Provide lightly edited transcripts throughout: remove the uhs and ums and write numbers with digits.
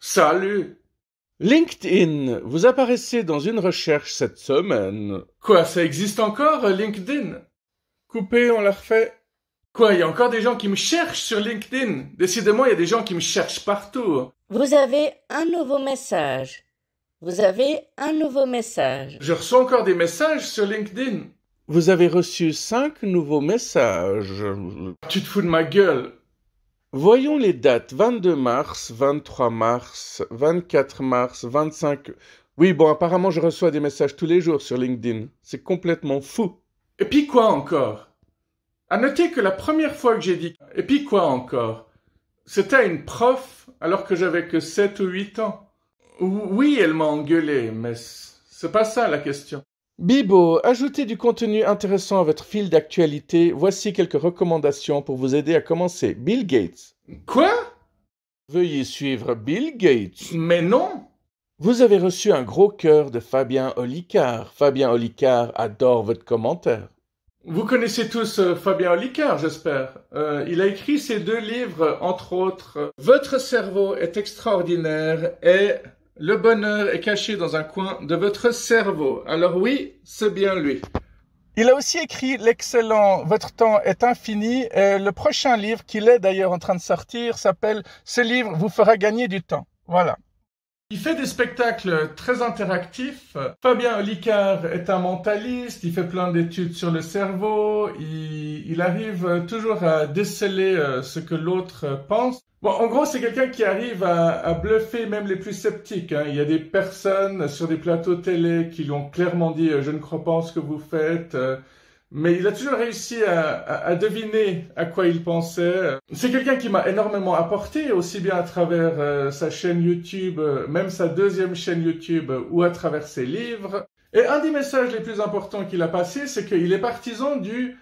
Salut. LinkedIn, vous apparaissez dans une recherche cette semaine. Quoi, ça existe encore, LinkedIn? Coupé, on l'a refait. Quoi, il y a encore des gens qui me cherchent sur LinkedIn? Décidément, il y a des gens qui me cherchent partout. Vous avez un nouveau message. Vous avez un nouveau message. Je reçois encore des messages sur LinkedIn. Vous avez reçu 5 nouveaux messages. Tu te fous de ma gueule. Voyons les dates. 22 mars, 23 mars, 24 mars, 25... Oui, bon, apparemment, je reçois des messages tous les jours sur LinkedIn. C'est complètement fou. Et puis quoi encore? À noter que la première fois que j'ai dit « et puis quoi encore ?» c'était à une prof alors que j'avais que 7 ou 8 ans. Oui, elle m'a engueulé, mais c'est pas ça la question. Bibo, ajoutez du contenu intéressant à votre fil d'actualité. Voici quelques recommandations pour vous aider à commencer. Bill Gates. Quoi? Veuillez suivre Bill Gates. Mais non! Vous avez reçu un gros cœur de Fabien Olicard. Fabien Olicard adore votre commentaire. Vous connaissez tous Fabien Olicard, j'espère. Il a écrit ces 2 livres, entre autres. Votre cerveau est extraordinaire et le bonheur est caché dans un coin de votre cerveau. Alors oui, c'est bien lui. Il a aussi écrit l'excellent Votre temps est infini. Et le prochain livre, qu'il est d'ailleurs en train de sortir, s'appelle Ce livre vous fera gagner du temps. Voilà. Il fait des spectacles très interactifs. Fabien Olicard est un mentaliste, il fait plein d'études sur le cerveau, il arrive toujours à déceler ce que l'autre pense. Bon, en gros, c'est quelqu'un qui arrive à bluffer même les plus sceptiques. Il y a des personnes sur des plateaux télé qui lui ont clairement dit « Je ne crois pas en ce que vous faites ». Mais il a toujours réussi à deviner à quoi il pensait. C'est quelqu'un qui m'a énormément apporté, aussi bien à travers sa chaîne YouTube, même sa 2e chaîne YouTube, ou à travers ses livres. Et un des messages les plus importants qu'il a passé, c'est qu'il est partisan du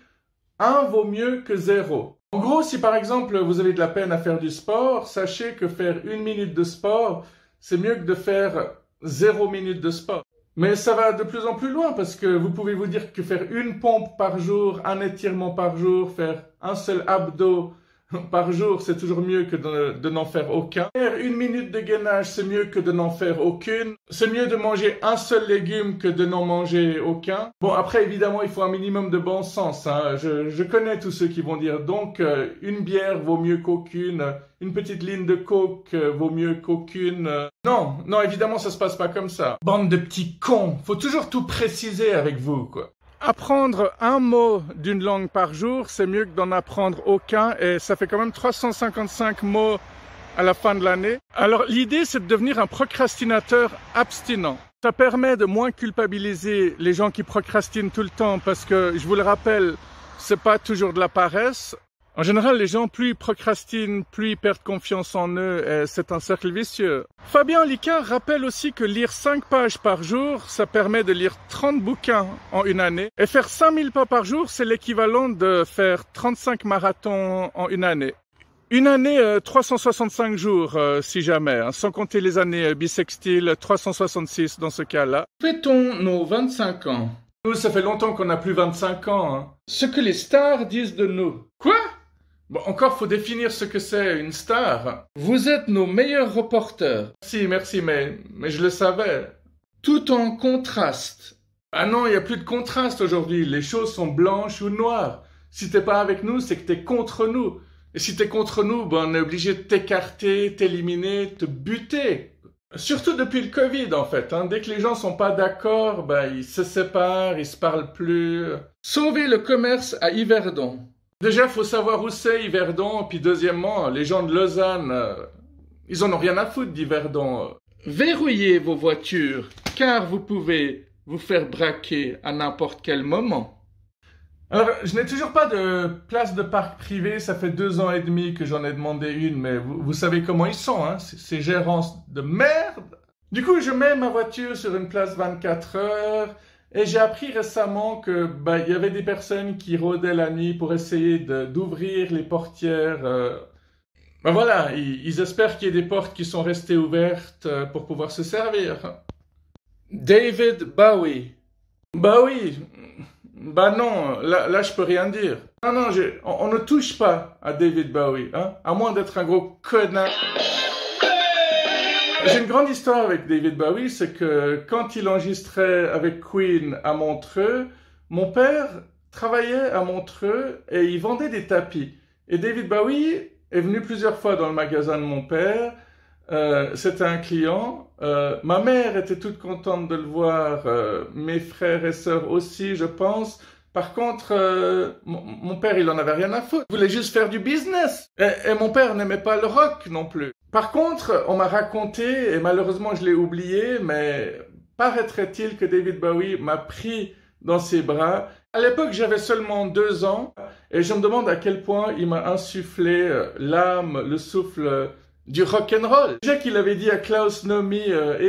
1 vaut mieux que 0. En gros, si par exemple vous avez de la peine à faire du sport, sachez que faire 1 minute de sport, c'est mieux que de faire 0 minute de sport. Mais ça va de plus en plus loin parce que vous pouvez vous dire que faire 1 pompe par jour, 1 étirement par jour, faire un seul abdo par jour, c'est toujours mieux que de n'en faire aucun. Faire 1 minute de gainage, c'est mieux que de n'en faire aucune. C'est mieux de manger un seul légume que de n'en manger aucun. Bon, après, évidemment, il faut un minimum de bon sens. Je connais tous ceux qui vont dire donc une bière vaut mieux qu'aucune, une petite ligne de coke vaut mieux qu'aucune. Non, évidemment, ça se passe pas comme ça. Bande de petits cons, faut toujours tout préciser avec vous, quoi. Apprendre un mot d'une langue par jour, c'est mieux que d'en apprendre aucun, et ça fait quand même 355 mots à la fin de l'année. Alors l'idée, c'est de devenir un procrastinateur abstinent. Ça permet de moins culpabiliser les gens qui procrastinent tout le temps, parce que, je vous le rappelle, c'est pas toujours de la paresse. En général, les gens, plus ils procrastinent, plus ils perdent confiance en eux, et c'est un cercle vicieux. Fabien Olicard rappelle aussi que lire 5 pages par jour, ça permet de lire 30 bouquins en une année. Et faire 5000 pas par jour, c'est l'équivalent de faire 35 marathons en une année. Une année, 365 jours, si jamais, sans compter les années bissextiles, 366 dans ce cas-là. Fêtons nos 25 ans. Nous, ça fait longtemps qu'on n'a plus 25 ans. Ce que les stars disent de nous. Quoi? Bon, encore faut définir ce que c'est une star. Vous êtes nos meilleurs reporters. Merci, mais je le savais. Tout en contraste. Ah non, il n'y a plus de contraste aujourd'hui. Les choses sont blanches ou noires. Si t'es pas avec nous, c'est que t'es contre nous. Et si t'es contre nous, ben on est obligé de t'écarter, t'éliminer, te buter. Surtout depuis le Covid, en fait. Dès que les gens sont pas d'accord, ben ils se séparent, ils se parlent plus. Sauver le commerce à Yverdon. Déjà, faut savoir où c'est Yverdon, puis deuxièmement, les gens de Lausanne, ils en ont rien à foutre d'Yverdon. Verrouillez vos voitures, car vous pouvez vous faire braquer à n'importe quel moment. Alors, je n'ai toujours pas de place de parc privé, ça fait 2 ans et demi que j'en ai demandé une, mais vous savez comment ils sont, ces gérants de merde. Du coup, je mets ma voiture sur une place 24 heures, et j'ai appris récemment que il y avait des personnes qui rôdaient la nuit pour essayer d'ouvrir les portières. Voilà, ils espèrent qu'il y ait des portes qui sont restées ouvertes pour pouvoir se servir. David Bowie. Bah oui, non, là je peux rien dire. Non, on ne touche pas à David Bowie, à moins d'être un gros connard. J'ai une grande histoire avec David Bowie, c'est que quand il enregistrait avec Queen à Montreux, mon père travaillait à Montreux et il vendait des tapis. Et David Bowie est venu plusieurs fois dans le magasin de mon père. C'était un client. Ma mère était toute contente de le voir. Mes frères et sœurs aussi, je pense. Par contre, mon père, il en avait rien à foutre. Il voulait juste faire du business. Et mon père n'aimait pas le rock non plus. Par contre, on m'a raconté, et malheureusement je l'ai oublié, mais paraîtrait-il que David Bowie m'a pris dans ses bras. À l'époque, j'avais seulement 2 ans, et je me demande à quel point il m'a insufflé l'âme, le souffle du rock'n'roll. Déjà qu'il avait dit à Klaus Nomi,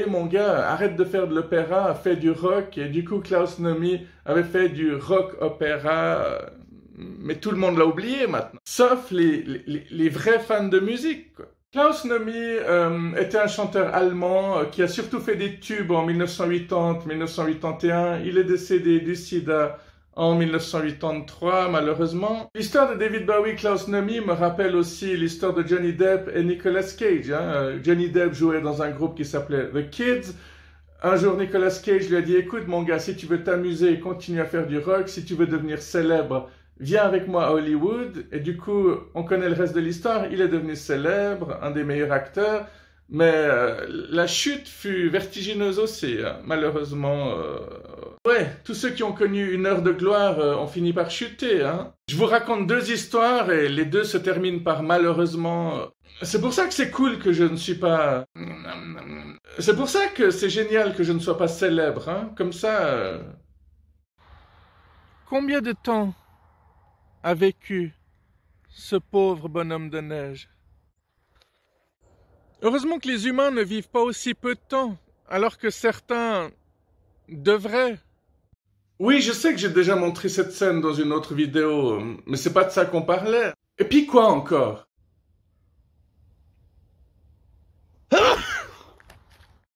mon gars, arrête de faire de l'opéra, fais du rock. Et du coup, Klaus Nomi avait fait du rock-opéra, mais tout le monde l'a oublié maintenant. Sauf les vrais fans de musique, quoi. Klaus Nomi était un chanteur allemand qui a surtout fait des tubes en 1980-1981. Il est décédé du sida en 1983, malheureusement. L'histoire de David Bowie, Klaus Nomi me rappelle aussi l'histoire de Johnny Depp et Nicolas Cage. Johnny Depp jouait dans un groupe qui s'appelait The Kids. Un jour, Nicolas Cage lui a dit « Écoute, mon gars, si tu veux t'amuser et continuer à faire du rock, si tu veux devenir célèbre, viens avec moi à Hollywood. » Et du coup, on connaît le reste de l'histoire. Il est devenu célèbre, un des meilleurs acteurs. Mais la chute fut vertigineuse aussi, hein. Malheureusement. Ouais, tous ceux qui ont connu une heure de gloire ont fini par chuter, hein. Je vous raconte 2 histoires et les 2 se terminent par malheureusement. C'est pour ça que c'est cool que je ne suis pas... C'est pour ça que c'est génial que je ne sois pas célèbre, hein. Comme ça... Combien de temps a vécu ce pauvre bonhomme de neige? Heureusement que les humains ne vivent pas aussi peu de temps, alors que certains devraient. Oui, je sais que j'ai déjà montré cette scène dans une autre vidéo, mais c'est pas de ça qu'on parlait. Et puis quoi encore?